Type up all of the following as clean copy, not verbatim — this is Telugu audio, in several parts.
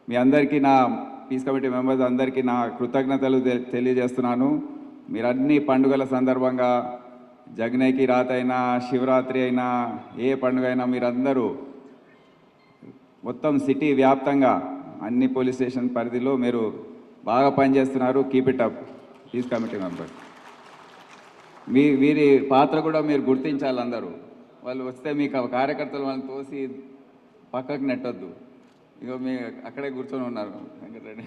మీ అందరికీ నా పీస్ కమిటీ మెంబర్స్ అందరికీ నా కృతజ్ఞతలు తెలియజేస్తున్నాను. మీరు అన్ని పండుగల సందర్భంగా జగనేకి రాత అయినా శివరాత్రి అయినా ఏ పండుగ అయినా మీరందరూ మొత్తం సిటీ వ్యాప్తంగా అన్ని పోలీస్ స్టేషన్ పరిధిలో మీరు బాగా పనిచేస్తున్నారు. Keep it up peace committee members. వీరి పాత్ర కూడా మీరు గుర్తించాలి. అందరూ వాళ్ళు వస్తే మీకు కార్యకర్తలు వాళ్ళని తోసి పక్కకు నెట్టొద్దు. ఇగో మీ అక్కడే కూర్చొని ఉన్నారు వెంకటరెడ్డి.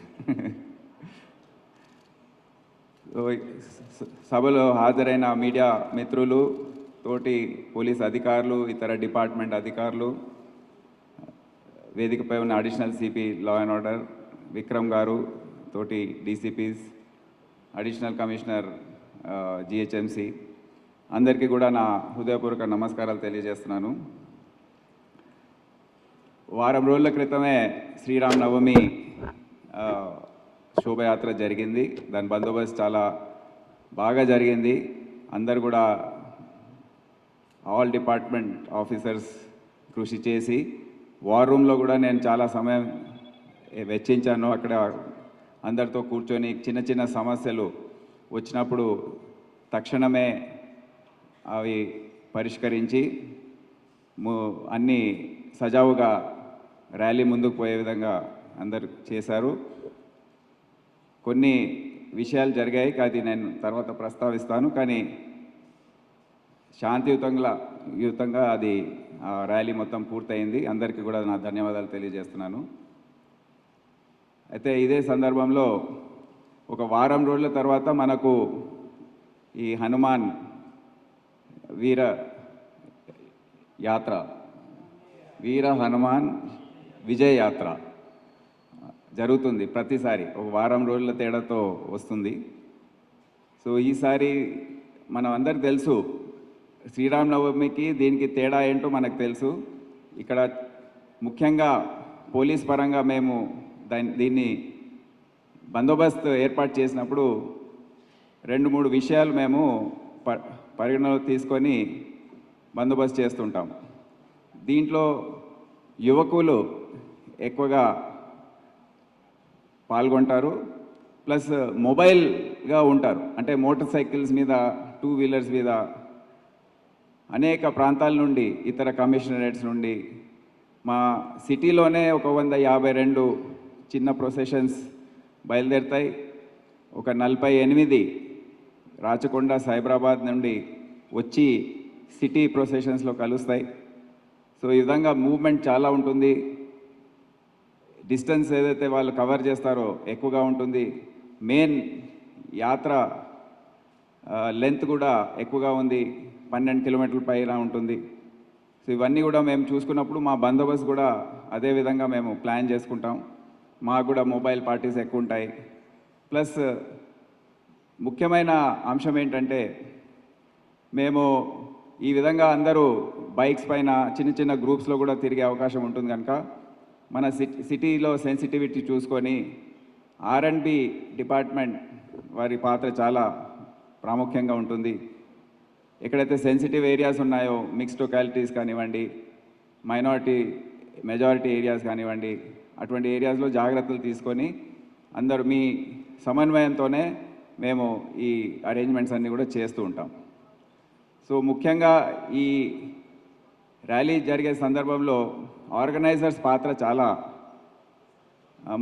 సభలో హాజరైన మీడియా మిత్రులు, తోటి పోలీస్ అధికారులు, ఇతర డిపార్ట్మెంట్ అధికారులు, వేదికపై ఉన్న additional CP law and order Vikram గారు, తోటి డీసీపీస్, అడిషనల్ కమిషనర్ జిహెచ్ఎంసి అందరికీ కూడా నా హృదయపూర్వక నమస్కారాలు తెలియజేస్తున్నాను. వారం రోజుల క్రితమే శ్రీరామనవమి శోభయాత్ర జరిగింది. దాని బందోబస్తు చాలా బాగా జరిగింది. అందరు కూడా ఆల్ డిపార్ట్మెంట్ ఆఫీసర్స్ కృషి చేసి వార్ రూమ్లో కూడా నేను చాలా సమయం వెచ్చించాను. అక్కడ అందరితో కూర్చొని చిన్న చిన్న సమస్యలు వచ్చినప్పుడు తక్షణమే అవి పరిష్కరించి అన్నీ సజావుగా ర్యాలీ ముందుకు పోయే విధంగా అందరు చేశారు. కొన్ని విషయాలు జరిగాయి, అది నేను తర్వాత ప్రస్తావిస్తాను. కానీ శాంతియుతంగా అది ర్యాలీ మొత్తం పూర్తయింది. అందరికీ కూడా నా ధన్యవాదాలు తెలియజేస్తున్నాను. అయితే ఇదే సందర్భంలో ఒక వారం రోజుల తర్వాత మనకు ఈ హనుమాన్ వీర హనుమాన్ విజయ యాత్ర జరుగుతుంది. ప్రతిసారి ఒక వారం రోజుల తేడాతో వస్తుంది. సో ఈసారి మనం అందరికి తెలుసు, శ్రీరామనవమికి దీనికి తేడా ఏంటో మనకు తెలుసు. ఇక్కడ ముఖ్యంగా పోలీస్ పరంగా మేము దీన్ని బందోబస్తు ఏర్పాటు చేసినప్పుడు 2-3 విషయాలు మేము పరిగణలో తీసుకొని బందోబస్తు చేస్తుంటాం. దీంట్లో యువకులు ఎక్కువగా పాల్గొంటారు, ప్లస్ మొబైల్గా ఉంటారు. అంటే మోటార్ సైకిల్స్ మీద, 2 వీలర్స్ మీద అనేక ప్రాంతాల నుండి, ఇతర కమిషనరేట్స్ నుండి మా సిటీలోనే ఒక 152 చిన్న ప్రొసెషన్స్ బయలుదేరుతాయి. ఒక 48 రాచకొండ, సైబరాబాద్ నుండి వచ్చి సిటీ ప్రొసెషన్స్లో కలుస్తాయి. సో ఈ విధంగా మూవ్మెంట్ చాలా ఉంటుంది. డిస్టెన్స్ ఏదైతే వాళ్ళు కవర్ చేస్తారో ఎక్కువగా ఉంటుంది. మెయిన్ యాత్ర లెంత్ కూడా ఎక్కువగా ఉంది, 12 కిలోమీటర్ల పైన ఉంటుంది. సో ఇవన్నీ కూడా మేము చూసుకున్నప్పుడు మా బందోబస్తు కూడా అదే విధంగా మేము ప్లాన్ చేసుకుంటాం. మాకు కూడా మొబైల్ పార్టీస్ ఎక్కువ ఉంటాయి. ప్లస్ ముఖ్యమైన అంశం ఏంటంటే, మేము ఈ విధంగా అందరూ బైక్స్ పైన చిన్న చిన్న గ్రూప్స్లో కూడా తిరిగే అవకాశం ఉంటుంది. కనుక మన సిటీలో సెన్సిటివిటీ చూసుకొని R&B డిపార్ట్మెంట్ వారి పాత్ర చాలా ప్రాముఖ్యంగా ఉంటుంది. ఎక్కడైతే సెన్సిటివ్ ఏరియాస్ ఉన్నాయో, మిక్స్డ్ లొకాలిటీస్ కానివ్వండి, మెజారిటీ ఏరియాస్ కానివ్వండి, అటువంటి ఏరియాస్లో జాగ్రత్తలు తీసుకొని అందరూ మీ సమన్వయంతోనే మేము ఈ అరేంజ్మెంట్స్ అన్నీ కూడా చేస్తూ ఉంటాం. సో ముఖ్యంగా ఈ ర్యాలీ జరిగే సందర్భంలో ఆర్గనైజర్స్ పాత్ర చాలా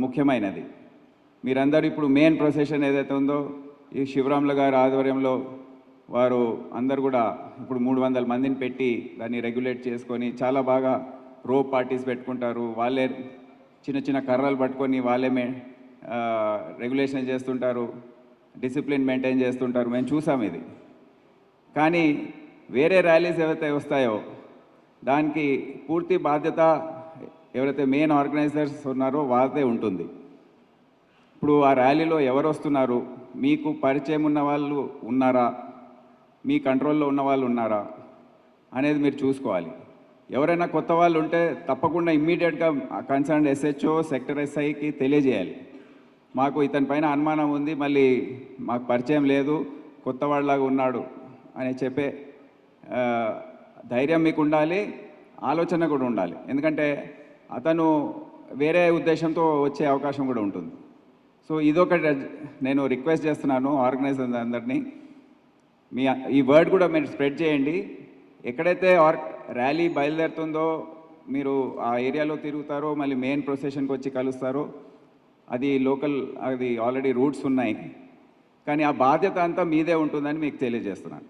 ముఖ్యమైనది. మీరందరూ ఇప్పుడు మెయిన్ ప్రొసెషన్ ఏదైతే ఉందో, ఈ శివరాముల గారి ఆధ్వర్యంలో వారు అందరు కూడా ఇప్పుడు 300 మందిని పెట్టి దాన్ని రెగ్యులేట్ చేసుకొని చాలా బాగా రోప్ పార్టీస్ పెట్టుకుంటారు. వాళ్ళే చిన్న చిన్న కర్రలు పట్టుకొని వాళ్ళే రెగ్యులేషన్ చేస్తుంటారు, డిసిప్లిన్ మెయింటైన్ చేస్తుంటారు. మేము చూసాం ఇది. కానీ వేరే ర్యాలీస్ ఏవైతే వస్తాయో దానికి పూర్తి బాధ్యత ఎవరైతే మెయిన్ ఆర్గనైజర్స్ ఉన్నారో వాళ్ళదే ఉంటుంది. ఇప్పుడు ఆ ర్యాలీలో ఎవరు వస్తున్నారు, మీకు పరిచయం ఉన్న వాళ్ళు ఉన్నారా, మీ కంట్రోల్లో ఉన్న వాళ్ళు ఉన్నారా అనేది మీరు చూసుకోవాలి. ఎవరైనా కొత్త వాళ్ళు ఉంటే తప్పకుండా ఇమ్మీడియట్గా కన్సర్న్ SHO, సెక్టర్ SIకి తెలియజేయాలి. మాకు ఇతని పైన అనుమానం ఉంది, మళ్ళీ మాకు పరిచయం లేదు, కొత్త వాళ్ళలాగా ఉన్నాడు అని చెప్పే ధైర్యం మీకు ఉండాలి, ఆలోచన కూడా ఉండాలి. ఎందుకంటే అతను వేరే ఉద్దేశంతో వచ్చే అవకాశం కూడా ఉంటుంది. సో ఇదొకటి నేను రిక్వెస్ట్ చేస్తున్నాను ఆర్గనైజర్స్ అందరినీ, మీ ఈ వర్డ్ కూడా మీరు స్ప్రెడ్ చేయండి. ఎక్కడైతే ర్యాలీ బయలుదేరుతుందో మీరు ఆ ఏరియాలో తిరుగుతారో, మళ్ళీ మెయిన్ ప్రొసెషన్కి వచ్చి కలుస్తారో, అది లోకల్, అది ఆల్రెడీ రూట్స్ ఉన్నాయి. కానీ ఆ బాధ్యత అంతా మీదే ఉంటుందని మీకు తెలియజేస్తున్నాను.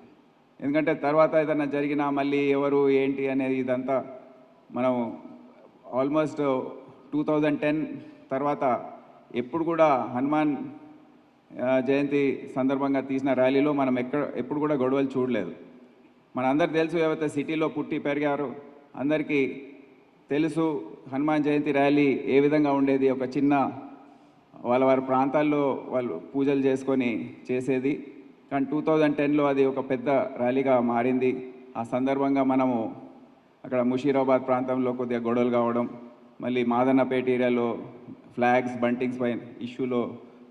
ఎందుకంటే తర్వాత ఏదైనా జరిగినా మళ్ళీ ఎవరు ఏంటి అనేది ఇదంతా మనం ఆల్మోస్ట్ 2010 తర్వాత ఎప్పుడు కూడా హనుమాన్ జయంతి సందర్భంగా తీసిన ర్యాలీలో మనం ఎప్పుడు కూడా గొడవలు చూడలేదు. మనందరికి తెలుసు, ఏవైతే సిటీలో పుట్టి పెరిగారో అందరికీ తెలుసు హనుమాన్ జయంతి ర్యాలీ ఏ విధంగా ఉండేది. ఒక చిన్న వారి ప్రాంతాల్లో వాళ్ళు పూజలు చేసుకొని చేసేది. కానీ 2010లో అది ఒక పెద్ద ర్యాలీగా మారింది. ఆ సందర్భంగా మనము అక్కడ ముషీరాబాద్ ప్రాంతంలో కొద్దిగా గొడవలు కావడం, మళ్ళీ మాదన్నపేట ఏరియాలో ఫ్లాగ్స్ బంటింగ్స్ పైన ఇష్యూలో,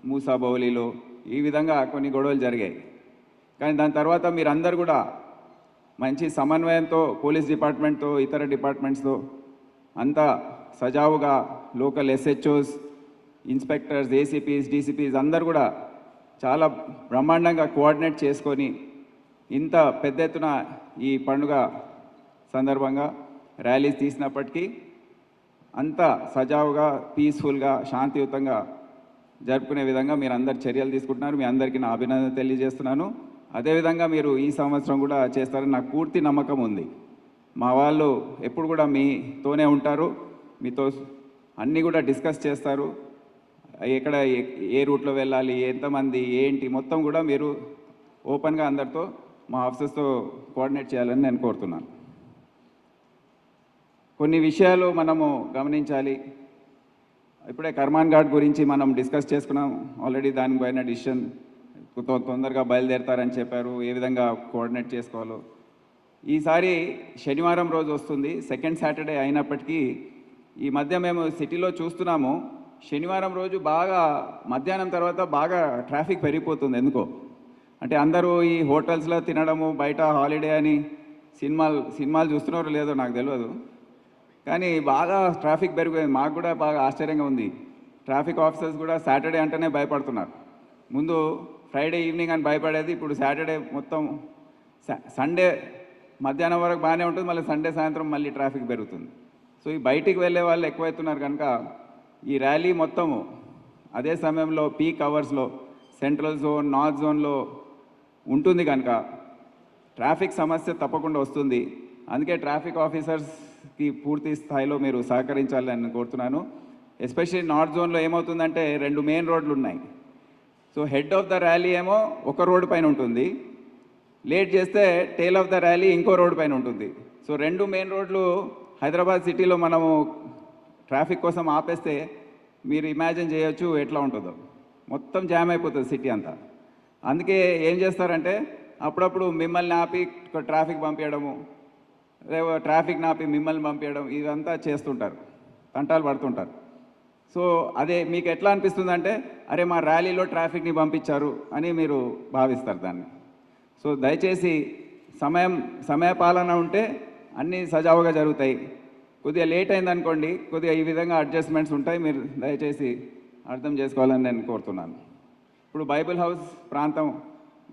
మూసా బౌలిలో ఈ విధంగా కొన్ని గొడవలు జరిగాయి. కానీ దాని తర్వాత మీరందరూ కూడా మంచి సమన్వయంతో పోలీస్ డిపార్ట్మెంట్తో, ఇతర డిపార్ట్మెంట్స్తో అంతా సజావుగా local SHOs, inspectors, ACPs, DCPs అందరు కూడా చాలా బ్రహ్మాండంగా కోఆర్డినేట్ చేసుకొని ఇంత పెద్ద ఎత్తున ఈ పండుగ సందర్భంగా ర్యాలీస్ తీసినప్పటికీ అంత సజావుగా, పీస్ఫుల్గా, శాంతియుతంగా జరుపుకునే విధంగా మీరు అందరు చర్యలు తీసుకుంటున్నారు. మీ అందరికీ నా అభినందన తెలియజేస్తున్నాను. అదేవిధంగా మీరు ఈ సంవత్సరం కూడా చేస్తారని నాకు పూర్తి నమ్మకం ఉంది. మా వాళ్ళు ఎప్పుడు కూడా మీతోనే ఉంటారు, మీతో అన్నీ కూడా డిస్కస్ చేస్తారు. ఎక్కడ ఏ రూట్లో వెళ్ళాలి, ఎంతమంది ఏంటి మొత్తం కూడా మీరు ఓపెన్గా అందరితో మా ఆఫీసర్స్తో కోఆర్డినేట్ చేయాలని నేను కోరుతున్నాను. కొన్ని విషయాలు మనము గమనించాలి. ఇప్పుడే కర్మాన్ ఘాట్ గురించి మనం డిస్కస్ చేసుకున్నాం ఆల్రెడీ. దానిపైన డిసిషన్ తొందరగా బయలుదేరతారని చెప్పారు, ఏ విధంగా కోఆర్డినేట్ చేసుకోవాలో. ఈసారి శనివారం రోజు వస్తుంది, సెకండ్ సాటర్డే అయినప్పటికీ ఈ మధ్య మేము సిటీలో చూస్తున్నాము, శనివారం రోజు బాగా మధ్యాహ్నం తర్వాత బాగా ట్రాఫిక్ పెరిగిపోతుంది. ఎందుకో అంటే అందరూ ఈ హోటల్స్లో తినడము, బయట హాలిడే అని సినిమాలు చూస్తున్నారో లేదో నాకు తెలియదు, కానీ బాగా ట్రాఫిక్ పెరిగిపోయింది. మాకు కూడా బాగా ఆశ్చర్యంగా ఉంది. ట్రాఫిక్ ఆఫీసర్స్ కూడా సాటర్డే అంటేనే భయపడుతున్నారు. ముందు ఫ్రైడే ఈవినింగ్ అని భయపడేది, ఇప్పుడు సాటర్డే మొత్తం, సండే మధ్యాహ్నం వరకు బాగానే ఉంటుంది, మళ్ళీ సండే సాయంత్రం మళ్ళీ ట్రాఫిక్ పెరుగుతుంది. సో ఈ బయటికి వెళ్ళే వాళ్ళు ఎక్కువవుతున్నారు కనుక ఈ ర్యాలీ మొత్తము అదే సమయంలో పీక్ అవర్స్లో సెంట్రల్ జోన్, నార్త్ జోన్లో ఉంటుంది కనుక ట్రాఫిక్ సమస్య తప్పకుండా వస్తుంది. అందుకే ట్రాఫిక్ ఆఫీసర్స్కి పూర్తి స్థాయిలో మీరు సహకరించాలని నేను కోరుతున్నాను. ఎస్పెషల్లీ నార్త్ జోన్లో ఏమవుతుందంటే 2 మెయిన్ రోడ్లు ఉన్నాయి. So head of the rally ఏమో ఒక రోడ్డు పైన ఉంటుంది, లేట్ చేస్తే టేల్ ఆఫ్ ద ర్యాలీ ఇంకో రోడ్డు పైన ఉంటుంది. సో 2 మెయిన్ రోడ్లు హైదరాబాద్ సిటీలో మనము ట్రాఫిక్ కోసం ఆపేస్తే మీరు ఇమాజిన్ చేయొచ్చు ఎట్లా ఉంటుందో. మొత్తం జామ్ అయిపోతుంది సిటీ అంతా. అందుకే ఏం చేస్తారంటే అప్పుడప్పుడు మిమ్మల్ని ఆపి ట్రాఫిక్ పంపించడము, ట్రాఫిక్ ఆపి మిమ్మల్ని పంపించడం, ఇదంతా చేస్తుంటారు, తంటాలు పడుతుంటారు. సో అదే మీకు ఎట్లా అనిపిస్తుందంటే అరే మా ర్యాలీలో ట్రాఫిక్ని పంపించారు అని మీరు భావిస్తారు దాన్ని. సో దయచేసి సమయపాలన ఉంటే అన్నీ సజావుగా జరుగుతాయి. కొద్దిగా లేట్ అయిందనుకోండి, కొద్దిగా ఈ విధంగా అడ్జస్ట్మెంట్స్ ఉంటాయి, మీరు దయచేసి అర్థం చేసుకోవాలని నేను కోరుతున్నాను. ఇప్పుడు బైబిల్ హౌస్ ప్రాంతం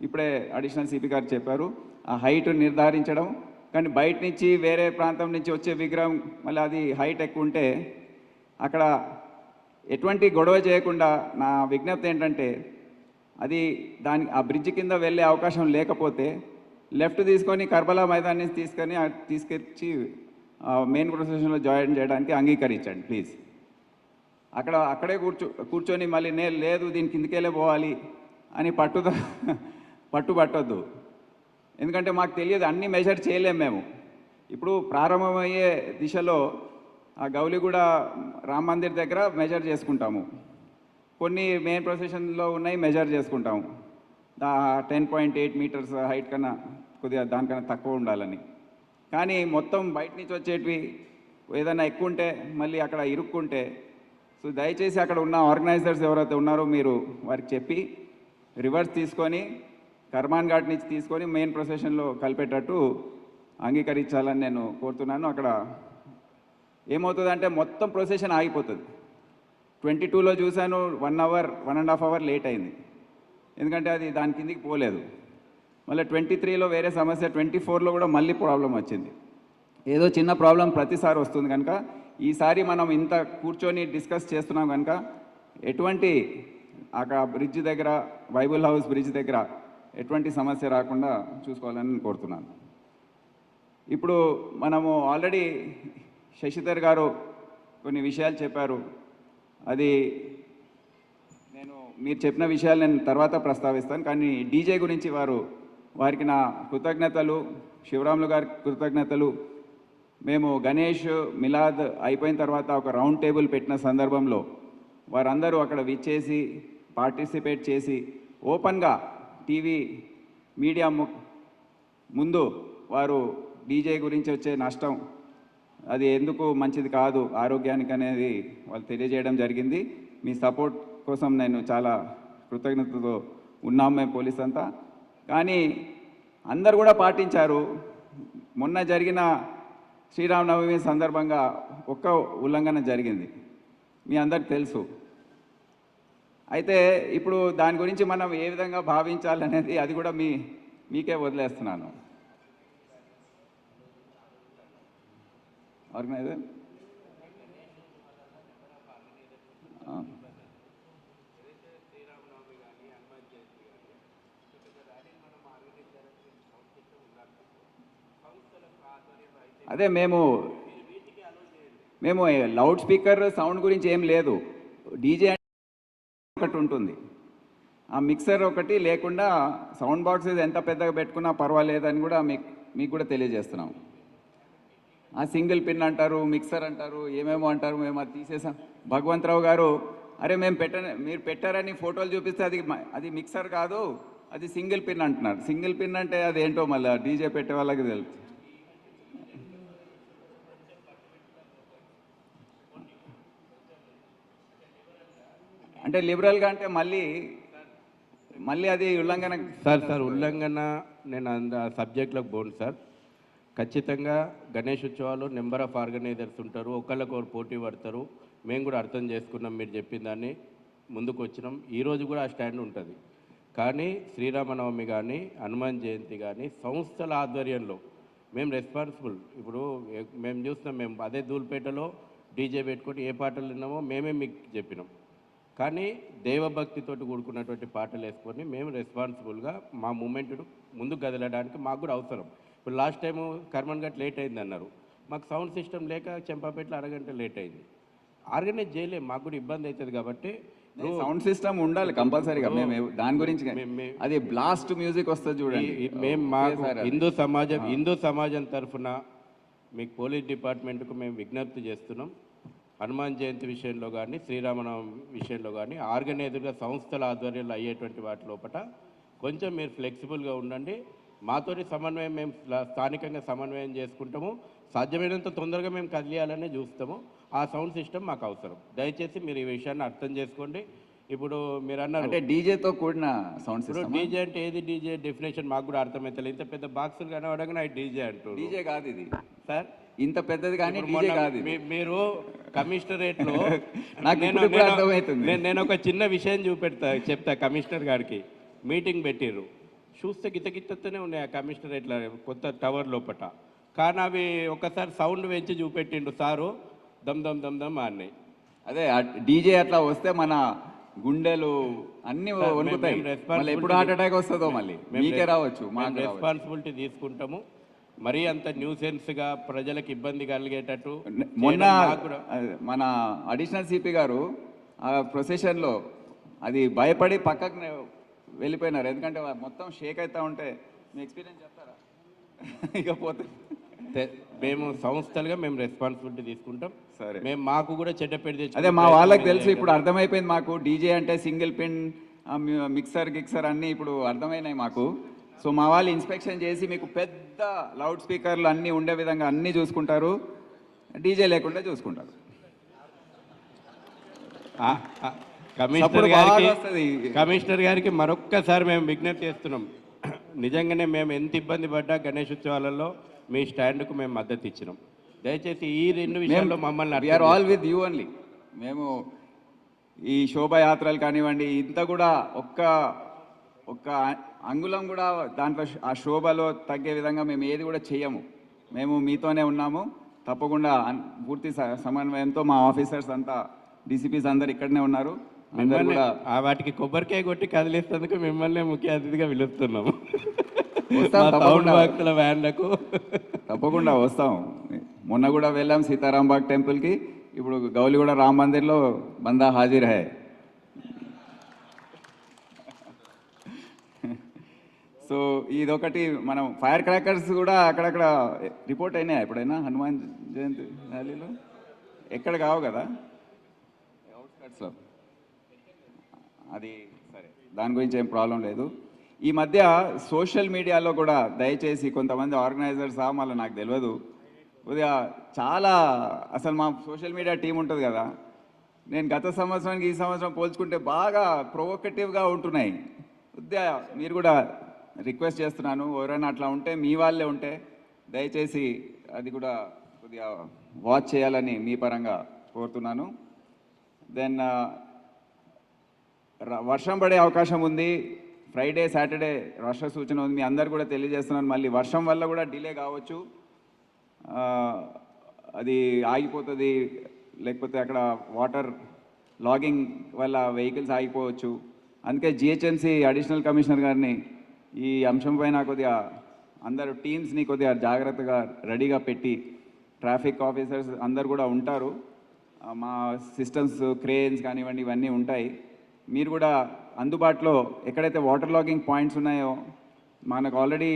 ఇప్పుడే అడిషనల్ సిపి గారు చెప్పారు, ఆ హైట్ నిర్ధారించడం. కానీ బయట నుంచి వేరే ప్రాంతం నుంచి వచ్చే విగ్రహం మళ్ళీ అది హైట్ ఎక్కువ ఉంటే అక్కడ ఎటువంటి గొడవ చేయకుండా నా విజ్ఞప్తి ఏంటంటే అది ఆ బ్రిడ్జ్ కింద వెళ్ళే అవకాశం లేకపోతే లెఫ్ట్ తీసుకొని కర్బలా మైదాన్ నుంచి తీసుకొచ్చి మెయిన్ ప్రొసెషన్లో జాయిన్ చేయడానికి అంగీకరించండి ప్లీజ్. అక్కడే కూర్చొని మళ్ళీ లేదు దీని కిందకెళ్ళే పోవాలి అని పట్టుబట్టొద్దు. ఎందుకంటే మాకు తెలియదు, అన్ని మెజర్ చేయలేము మేము. ఇప్పుడు ప్రారంభమయ్యే దిశలో ఆ గౌలిగూడ రామ్ మందిర్ దగ్గర మెజర్ చేసుకుంటాము, కొన్ని మెయిన్ ప్రొసెషన్లో ఉన్నాయి మెజర్ చేసుకుంటాము. 10.8 మీటర్స్ హైట్ కన్నా కొద్దిగా దానికన్నా తక్కువ ఉండాలని. కానీ మొత్తం బయట నుంచి వచ్చేటివి ఏదైనా ఎక్కువ ఉంటే మళ్ళీ అక్కడ ఇరుక్కుంటే, సో దయచేసి అక్కడ ఉన్న ఆర్గనైజర్స్ ఎవరైతే ఉన్నారో మీరు వారికి చెప్పి రివర్స్ తీసుకొని కర్మాన్ ఘాట్ నుంచి తీసుకొని మెయిన్ ప్రొసెషన్లో కలిపేటట్టు అంగీకరించాలని నేను కోరుతున్నాను. అక్కడ ఏమవుతుందంటే మొత్తం ప్రొసెషన్ ఆగిపోతుంది. 22లో చూశాను 1 అవర్ 1.5 అవర్ లేట్ అయింది, ఎందుకంటే అది దాని కిందికి పోలేదు. మళ్ళీ 23లో వేరే సమస్య, 24లో కూడా మళ్ళీ ప్రాబ్లం వచ్చింది. ఏదో చిన్న ప్రాబ్లం ప్రతిసారి వస్తుంది కనుక ఈసారి మనం ఇంత కూర్చొని డిస్కస్ చేస్తున్నాం కనుక ఎటువంటి అక్కడ బ్రిడ్జ్ దగ్గర, బైబుల్ హౌస్ బ్రిడ్జ్ దగ్గర ఎటువంటి సమస్య రాకుండా చూసుకోవాలని నేను కోరుతున్నాను. ఇప్పుడు మనము ఆల్రెడీ శశిధర్ గారు కొన్ని విషయాలు చెప్పారు. అది మీరు చెప్పిన విషయాలు నేను తర్వాత ప్రస్తావిస్తాను. కానీ డీజే గురించి వారికి నా కృతజ్ఞతలు, శివరాములు గారికి కృతజ్ఞతలు. మేము గణేష్ మిలాద్ అయిపోయిన తర్వాత ఒక రౌండ్ టేబుల్ పెట్టిన సందర్భంలో వారందరూ అక్కడ విచ్చేసి పార్టిసిపేట్ చేసి ఓపెన్గా టీవీ మీడియా ముందు వారు డీజే గురించి వచ్చే నష్టం అది ఎందుకు మంచిది కాదు ఆరోగ్యానికి అనేది వాళ్ళు తెలియజేయడం జరిగింది. మీ సపోర్ట్ కోసం నేను చాలా కృతజ్ఞతతో ఉన్నాం మేము పోలీస్ అంతా. కానీ అందరు కూడా పాటించారు. మొన్న జరిగిన శ్రీరామనవమి సందర్భంగా ఒక్క ఉల్లంఘన జరిగింది, మీ అందరికి తెలుసు. అయితే ఇప్పుడు దాని గురించి మనం ఏ విధంగా భావించాలనేది అది కూడా మీకే వదిలేస్తున్నాను. ఆర్గనైజర్ అదే మేము లౌడ్ స్పీకర్ సౌండ్ గురించి ఏం లేదు. డీజే ఒకటి ఉంటుంది, ఆ మిక్సర్ ఒకటి లేకుండా సౌండ్ బాక్స్ ఎంత పెద్దగా పెట్టుకున్నా పర్వాలేదని కూడా మీకు కూడా తెలియజేస్తున్నాం. ఆ సింగిల్ పిన్ అంటారు, మిక్సర్ అంటారు, ఏమేమో అంటారు. మేము అది తీసేసాం. భగవంతరావు గారు అరే మీరు పెట్టారని ఫోటోలు చూపిస్తే అది మిక్సర్ కాదు, అది సింగిల్ పిన్ అంటున్నారు. సింగిల్ పిన్ అంటే అది ఏంటో మళ్ళీ డీజే పెట్టే వాళ్ళకి తెలుసు. అంటే లిబరల్గా అంటే మళ్ళీ అది ఉల్లంఘన. సార్ ఉల్లంఘన నేను సబ్జెక్ట్లోకి పోను సార్. ఖచ్చితంగా గణేష్ ఉత్సవాలు నెంబర్ ఆఫ్ ఆర్గనైజర్స్ ఉంటారు, ఒకళ్ళకొకరు పోటీ పడతారు. మేము కూడా అర్థం చేసుకున్నాం, మీరు చెప్పిన దాన్ని ముందుకు వచ్చినాం. ఈరోజు కూడా ఆ స్టాండ్ ఉంటుంది. కానీ శ్రీరామనవమి కానీ హనుమాన్ జయంతి కానీ సంస్థల ఆధ్వర్యంలో మేము రెస్పాన్సిబుల్. ఇప్పుడు మేము చూస్తున్నాం, మేము అదే ధూల్పేటలో డీజే పెట్టుకొని ఏ పాటలు విన్నామో మేమే మీకు చెప్పినాం. కానీ దైవభక్తితోటి కూడుకున్నటువంటి పాటలు వేసుకొని మేము రెస్పాన్సిబుల్గా మా మూమెంట్ను ముందుకు కదలడానికి మాకు కూడా అవసరం. ఇప్పుడు last time Karman gut late అయింది అన్నారు, మాకు సౌండ్ సిస్టమ్ లేక చెంపాపేటలో అరగంట లేట్ అయింది. ఆర్గనైజ్ చేయలేము, మాకు కూడా ఇబ్బంది అవుతుంది. కాబట్టి సౌండ్ సిస్టమ్ ఉండాలి కంపల్సరీగా. మేము దాని గురించి అది బ్లాస్ట్ మ్యూజిక్ వస్తుంది చూడండి. మేము మాకు హిందూ సమాజం తరఫున మీకు పోలీస్ డిపార్ట్మెంట్కు మేము విజ్ఞప్తి చేస్తున్నాం. హనుమాన్ జయంతి విషయంలో కానీ శ్రీరామనవమి విషయంలో కానీ ఆర్గనైజర్గా సంస్థల ఆధ్వర్యంలో అయ్యేటువంటి వాటి లోపల కొంచెం మీరు ఫ్లెక్సిబుల్గా ఉండండి. మాతోటి సమన్వయం మేము స్థానికంగా సమన్వయం చేసుకుంటాము. సాధ్యమైనంత తొందరగా మేము కదిలియాలనే చూస్తాము. ఆ సౌండ్ సిస్టమ్ మాకు అవసరం. దయచేసి మీరు ఈ విషయాన్ని అర్థం చేసుకోండి. ఇప్పుడు మీరు అన్నారు అంటే డీజేతో కూడిన సౌండ్ సిస్టమ్. ఇప్పుడు డీజే అంటే ఏది డీజే డెఫినేషన్ మాకు కూడా అర్థమవుతలేదు. ఇంత పెద్ద బాక్సులు కనబడగానే డీజే అంటారు. డీజే కాదు ఇది సార్, ఇంత పెద్దది కానీ డీజే కాదు. మీరు కమిషనరేట్లో నేను ఒక చిన్న విషయం చెప్తా. కమిషనర్ గారికి మీటింగ్ పెట్టిర్రు, చూస్తే గిత్తగిత్తనే ఉన్నాయి ఆ కమిషనరేట్ల కొత్త టవర్ లోపట. కానీ అవి ఒకసారి సౌండ్ పెంచి చూపెట్టిండు సారు, దమ్ దమ్ దమ్ దమ్ అన్నాయి. అదే డీజే అట్లా వస్తే మన గుండెలు అన్ని వణుకుతాయి. ఎప్పుడు హార్ట్ అటాక్ వస్తుందో మళ్ళీ మీకే రావచ్చు. మేము రెస్పాన్సిబిలిటీ తీసుకుంటాము. మరీ అంత న్యూసెన్స్గా ప్రజలకు ఇబ్బంది కలిగేటట్టు. మొన్న మన అడిషనల్ సిపి గారు ఆ ప్రొసెషన్లో అది భయపడి పక్కకు వెళ్ళిపోయినారు. ఎందుకంటే మొత్తం షేక్ అవుతా ఉంటే మీ ఎక్స్పీరియన్స్ చెప్తారా? ఇకపోతే మేము సంస్థలుగా మేము రెస్పాన్సిబిలిటీ తీసుకుంటాం. సరే, మేము మాకు కూడా చెడ్డపేట అదే మా వాళ్ళకి తెలుసు. ఇప్పుడు అర్థమైపోయింది మాకు డీజే అంటే సింగిల్ పిన్, మిక్సర్ అన్నీ ఇప్పుడు అర్థమైనాయి మాకు. సో మా వాళ్ళు ఇన్స్పెక్షన్ చేసి మీకు పెద్ద లౌడ్ స్పీకర్లు అన్నీ ఉండే విధంగా అన్నీ చూసుకుంటారు, డీజే లేకుండా చూసుకుంటారు. కమిషనర్ గారికి మరొక్కసారి మేము విజ్ఞప్తి చేస్తున్నాం. నిజంగానే మేము ఎంత ఇబ్బంది పడ్డా గణేష్ ఉత్సవాలలో మీ స్టాండ్కు మేము మద్దతు ఇచ్చినాం. దయచేసి ఈ రెండు విషయాల్లో మమ్మల్ని we are all with you only. మేము ఈ శోభయాత్రలు కానివ్వండి, ఇంత కూడా ఒక్క ఒక్క అంగుళం కూడా దాంట్లో ఆ శోభలో తగ్గే విధంగా మేము ఏది కూడా చేయము. మేము మీతోనే ఉన్నాము. తప్పకుండా పూర్తి సమన్వయంతో మా ఆఫీసర్స్ అంతా, డీసీపీస్ అందరు ఇక్కడనే ఉన్నారు. అందరు మిమ్మల్ని కూడా వాటికి కొబ్బరికాయ కొట్టి కదిలిస్తేందుకు మిమ్మల్ని ముఖ్య అతిథిగా పిలుస్తున్నాము. వస్తాం, మా తప్పకుండా. సౌండ్ భక్తుల వ్యాన్లకు తప్పకుండా వస్తాం. మొన్న కూడా వెళ్ళాం సీతారాంబాగ్ టెంపుల్కి. ఇప్పుడు గౌలిగూడ రామ్ మందిర్లో బందా హాజీర్ హై. సో ఇదొకటి. మనం ఫైర్ క్రాకర్స్ కూడా అక్కడక్కడ రిపోర్ట్ అయినాయి ఎప్పుడైనా హనుమాన్ జయంతి ర్యాలీలో? ఎక్కడ కావు కదా, అవుట్స్కట్స్లో. అది సరే, దాని గురించి ఏం ప్రాబ్లం లేదు. ఈ మధ్య సోషల్ మీడియాలో కూడా దయచేసి కొంతమంది ఆర్గనైజర్స్ మళ్ళీ నాకు తెలియదు, కొద్దిగా చాలా అసలు మా సోషల్ మీడియా టీం ఉంటుంది కదా, నేను గత సంవత్సరానికి ఈ సంవత్సరం పోల్చుకుంటే బాగా ప్రొవోకేటివ్గా ఉంటున్నాయి. కొద్దిగా మీరు కూడా రిక్వెస్ట్ చేస్తున్నాను, ఎవరైనా అట్లా ఉంటే మీ వాళ్ళే ఉంటే దయచేసి అది కూడా కొద్దిగా వాచ్ చేయాలని మీ పరంగా కోరుతున్నాను. దెన్ వర్షం పడే అవకాశం ఉంది. ఫ్రైడే సాటర్డే వర్ష సూచన ఉంది. మీ అందరు కూడా తెలియజేస్తున్నాను. మళ్ళీ వర్షం వల్ల కూడా డిలే కావచ్చు, అది ఆగిపోతుంది, లేకపోతే అక్కడ వాటర్ లాగింగ్ వల్ల వెహికల్స్ ఆగిపోవచ్చు. అందుకే జిహెచ్ఎంసీ అడిషనల్ కమిషనర్ గారిని ఈ అంశం పైన కొద్దిగా అందరు టీమ్స్ని కొద్దిగా జాగ్రత్తగా రెడీగా పెట్టి, ట్రాఫిక్ ఆఫీసర్స్ అందరు కూడా ఉంటారు, మా సిస్టమ్స్ క్రేన్స్ కానివ్వండి ఇవన్నీ ఉంటాయి. మీరు కూడా అందుబాటులో ఎక్కడైతే వాటర్ లాగింగ్ పాయింట్స్ ఉన్నాయో, మనకు ఆల్రెడీ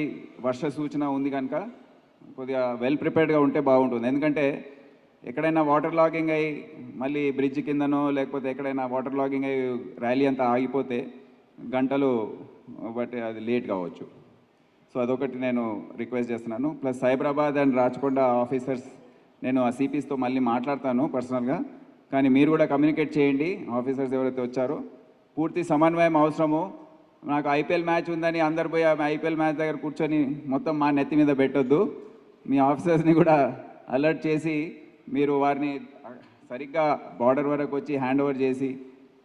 వర్ష సూచన ఉంది కనుక కొద్దిగా వెల్ ప్రిపేర్డ్గా ఉంటే బాగుంటుంది. ఎందుకంటే ఎక్కడైనా వాటర్ లాగింగ్ అయ్యి మళ్ళీ బ్రిడ్జ్ కిందనో లేకపోతే ఎక్కడైనా వాటర్ లాగింగ్ అయ్యి ర్యాలీ అంతా ఆగిపోతే గంటలు బట్టి అది లేట్ కావచ్చు. సో అదొకటి నేను రిక్వెస్ట్ చేస్తున్నాను. Plus Cyberabad and Rachakonda officers, నేను ఆ సిపిస్తో మళ్ళీ మాట్లాడతాను పర్సనల్గా, కానీ మీరు కూడా కమ్యూనికేట్ చేయండి ఆఫీసర్స్ ఎవరైతే వచ్చారో. పూర్తి సమన్వయం అవసరము. నాకు ఐపీఎల్ మ్యాచ్ ఉందని అందరు పోయి ఐపీఎల్ మ్యాచ్ దగ్గర కూర్చొని మొత్తం మా నెత్తి మీద పెట్టొద్దు. మీ ఆఫీసర్స్ని కూడా అలర్ట్ చేసి మీరు వారిని సరిగ్గా బార్డర్ వరకు వచ్చి హ్యాండ్ ఓవర్ చేసి,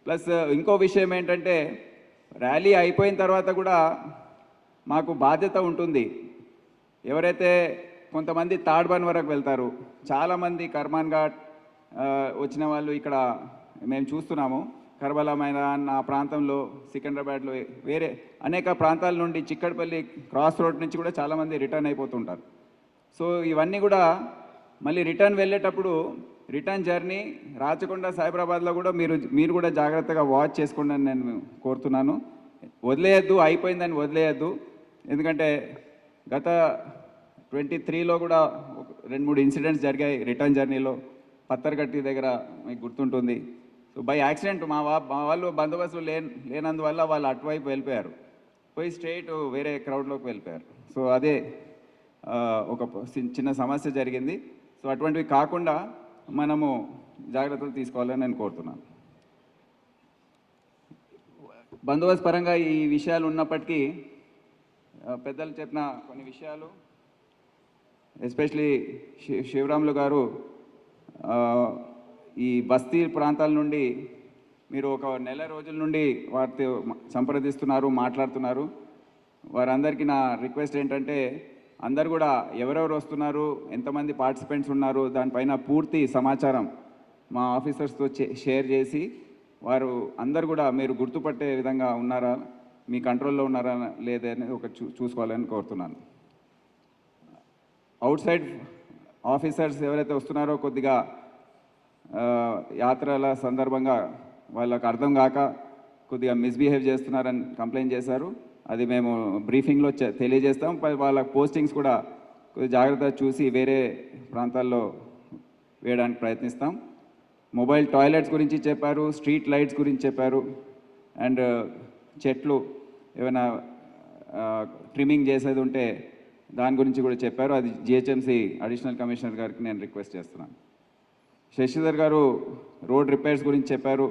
ప్లస్ ఇంకో విషయం ఏంటంటే ర్యాలీ అయిపోయిన తర్వాత కూడా మాకు బాధ్యత ఉంటుంది. ఎవరైతే కొంతమంది తాడ్బాన్ వరకు వెళ్తారు, చాలామంది కర్మాన్ ఘాట్ వచ్చిన వాళ్ళు ఇక్కడ మేము చూస్తున్నాము. కర్బలా మైదాన్ ఆ ప్రాంతంలో, సికింద్రాబాద్లో, వేరే అనేక ప్రాంతాల నుండి, చిక్కడపల్లి క్రాస్ రోడ్ నుంచి కూడా చాలామంది రిటర్న్ అయిపోతుంటారు. సో ఇవన్నీ కూడా మళ్ళీ రిటర్న్ వెళ్ళేటప్పుడు రిటర్న్ జర్నీ రాచకొండ సైబరాబాద్లో కూడా మీరు కూడా జాగ్రత్తగా వాచ్ చేసుకోండి అని నేను కోరుతున్నాను. వదిలేయద్దు, అయిపోయిందని వదిలేయద్దు. ఎందుకంటే గత 23లో కూడా 2-3 ఇన్సిడెంట్స్ జరిగాయి రిటర్న్ జర్నీలో. పత్తర్గట్టి దగ్గర మీకు గుర్తుంటుంది. సో బై యాక్సిడెంట్ మా వాళ్ళు బందోబస్తు లేనందువల్ల వాళ్ళు అటువైపు వెళ్ళిపోయారు, పోయి స్ట్రైట్ వేరే క్రౌడ్లోకి వెళ్ళిపోయారు. సో అదే ఒక చిన్న సమస్య జరిగింది. సో అటువంటివి కాకుండా మనము జాగ్రత్తలు తీసుకోవాలని నేను కోరుతున్నాను. బందోబస్తు పరంగా ఈ విషయాలు ఉన్నప్పటికీ పెద్దలు చెప్పిన కొన్ని విషయాలు, ఎస్పెషలీ శివరాములు గారు ఈ బస్తీ ప్రాంతాల నుండి మీరు ఒక నెల రోజుల నుండి వారితో సంప్రదిస్తున్నారు, మాట్లాడుతున్నారు. వారందరికీ నా రిక్వెస్ట్ ఏంటంటే అందరు కూడా ఎవరెవరు వస్తున్నారు, ఎంతమంది పార్టిసిపెంట్స్ ఉన్నారు, దానిపైన పూర్తి సమాచారం మా ఆఫీసర్స్తో షేర్ చేసి, వారు అందరు కూడా మీరు గుర్తుపట్టే విధంగా ఉన్నారా, మీ కంట్రోల్లో ఉన్నారా లేదా అనేది ఒక చూసుకోవాలని కోరుతున్నాను. అవుట్ సైడ్ ఆఫీసర్స్ ఎవరైతే వస్తున్నారో కొద్దిగా యాత్రల సందర్భంగా వాళ్ళకు అర్థం కాక కొద్దిగా మిస్బిహేవ్ చేస్తున్నారని కంప్లైంట్ చేశారు. అది మేము బ్రీఫింగ్లో తెలియజేస్తాం. వాళ్ళ పోస్టింగ్స్ కూడా కొద్దిగా జాగ్రత్తగా చూసి వేరే ప్రాంతాల్లో వేయడానికి ప్రయత్నిస్తాం. మొబైల్ టాయిలెట్స్ గురించి చెప్పారు, స్ట్రీట్ లైట్స్ గురించి చెప్పారు, అండ్ చెట్లు ఏమైనా ట్రిమ్మింగ్ చేసేది ఉంటే దాని గురించి కూడా చెప్పారు. అది జిహెచ్ఎంసీ అడిషనల్ కమిషనర్ గారికి నేను రిక్వెస్ట్ చేస్తున్నాను. శశిధర్ గారు రోడ్ రిపేర్స్ గురించి చెప్పారు,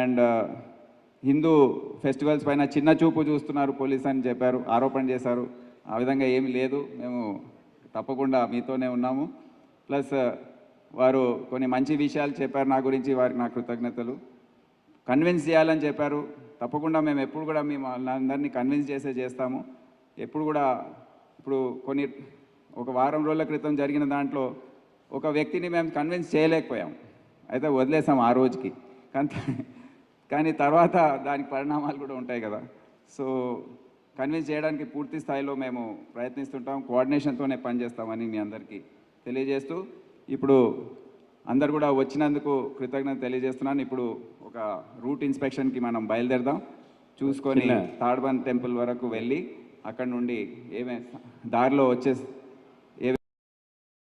అండ్ హిందూ ఫెస్టివల్స్ పైన చిన్న చూపు చూస్తున్నారు పోలీస్ అని చెప్పారు, ఆరోపణ చేశారు. ఆ విధంగా ఏమీ లేదు, మేము తప్పకుండా మీతోనే ఉన్నాము. ప్లస్ వారు కొన్ని మంచి విషయాలు చెప్పారు నా గురించి, వారికి నా కృతజ్ఞతలు. కన్విన్స్ చేయాలని చెప్పారు. తప్పకుండా మేము ఎప్పుడు కూడా మేము అందరినీ కన్విన్స్ చేస్తాము. ఎప్పుడు కూడా ఇప్పుడు ఒక వారం రోజుల క్రితం జరిగిన దాంట్లో ఒక వ్యక్తిని మేము కన్విన్స్ చేయలేకపోయాం, అయితే వదిలేసాం ఆ రోజుకి. కానీ తర్వాత దానికి పరిణామాలు కూడా ఉంటాయి కదా. సో కన్విన్స్ చేయడానికి పూర్తి స్థాయిలో మేము ప్రయత్నిస్తుంటాం, కోఆర్డినేషన్తోనే పనిచేస్తామని మీ అందరికీ తెలియజేస్తూ, ఇప్పుడు అందరు కూడా వచ్చినందుకు కృతజ్ఞత తెలియజేస్తున్నాను. ఇప్పుడు ఒక రూట్ ఇన్స్పెక్షన్కి మనం బయలుదేరదాం. చూసుకొని తాడ్బంద్ టెంపుల్ వరకు వెళ్ళి అక్కడ నుండి దారిలో వచ్చే